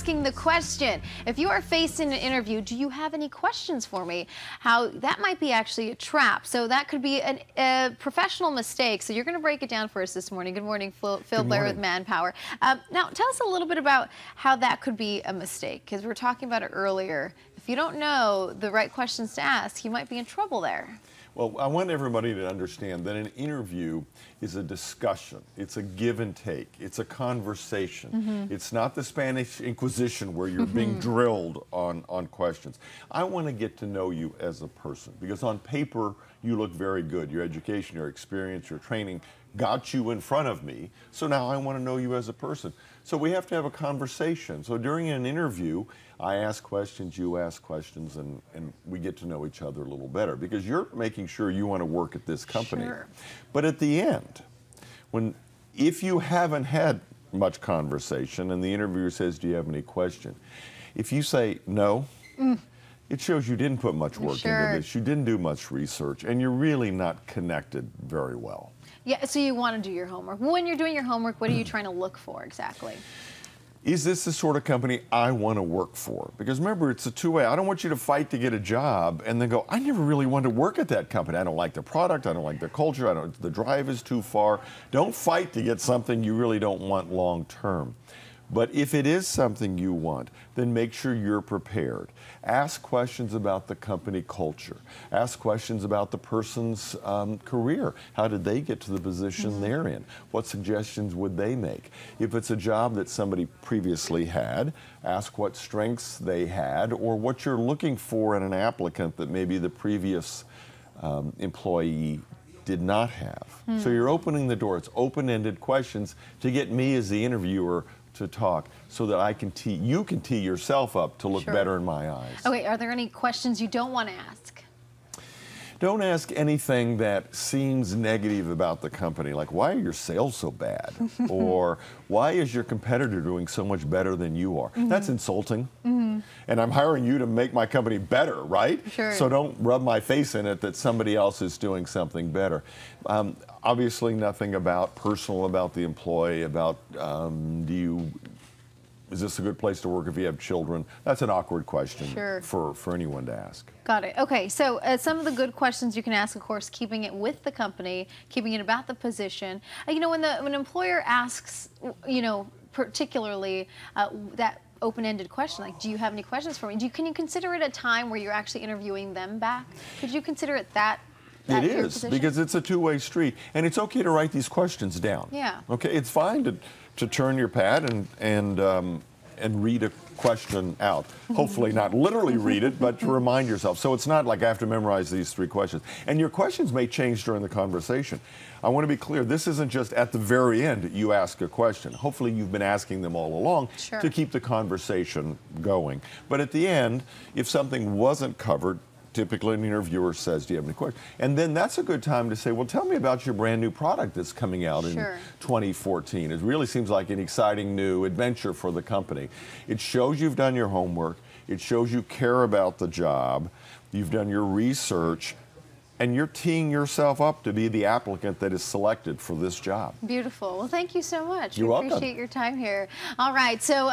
asking the question. If you are facing an interview, do you have any questions for me? How that might be actually a trap. So that could be a professional mistake. So you're going to break it down for us this morning. Good morning, Phil Blair with Manpower. Now, tell us a little bit about how that could be a mistake, because we were talking about it earlier. If you don't know the right questions to ask, you might be in trouble there. Well, I want everybody to understand that an interview is a discussion. It's a give and take. It's a conversation. It's not the Spanish Inquisition where you're being drilled on questions. I want to get to know you as a person, because on paper you look very good. Your education, your experience, your training got you in front of me. So now I want to know you as a person. So we have to have a conversation. So during an interview, I ask questions, you ask questions, and we get to know each other a little better, because you're making sure you want to work at this company. Sure. But at the end, if you haven't had much conversation and the interviewer says, do you have any question? If you say no, it shows you didn't put much work into this, you didn't do much research, and you're really not connected very well. Yeah, so you want to do your homework. When you're doing your homework, what are you trying to look for exactly? Is this the sort of company I want to work for? Because remember, it's a two-way. I don't want you to fight to get a job and then go, I never really wanted to work at that company. I don't like the product, I don't like the culture, the drive is too far. Don't fight to get something you really don't want long term. But if it is something you want, then make sure you're prepared. Ask questions about the company culture. Ask questions about the person's career. How did they get to the position they're in? What suggestions would they make? If it's a job that somebody previously had, ask what strengths they had or what you're looking for in an applicant that maybe the previous employee did not have. So you're opening the door. It's open-ended questions to get me as the interviewer to talk, so that you can tee yourself up to look better in my eyes. Okay, are there any questions you don't want to ask? Don't ask anything that seems negative about the company, like why are your sales so bad? Or why is your competitor doing so much better than you are? That's insulting. And I'm hiring you to make my company better, right? Sure. So don't rub my face in it that somebody else is doing something better. Obviously nothing personal about the employee, about is this a good place to work if you have children? That's an awkward question for anyone to ask. Got it. Okay, so some of the good questions you can ask, of course, keeping it with the company, keeping it about the position. You know, when an employer asks, you know, particularly that open-ended question, like, do you have any questions for me? Can you consider it a time where you're actually interviewing them back? Could you consider it that? It is, because it's a two-way street, and it's okay to write these questions down. Yeah. Okay, it's fine to turn your pad and read a question out. Hopefully not literally read it, but to remind yourself. So it's not like I have to memorize these 3 questions. And your questions may change during the conversation. I want to be clear, this isn't just at the very end you ask a question. Hopefully you've been asking them all along to keep the conversation going. But at the end, if something wasn't covered, typically an interviewer says, do you have any questions? And then that's a good time to say, well, tell me about your brand new product that's coming out in 2014. It really seems like an exciting new adventure for the company. It shows you've done your homework. It shows you care about the job. You've done your research. And you're teeing yourself up to be the applicant that is selected for this job. Beautiful. Well, thank you so much. You're welcome. Appreciate your time here. All right, so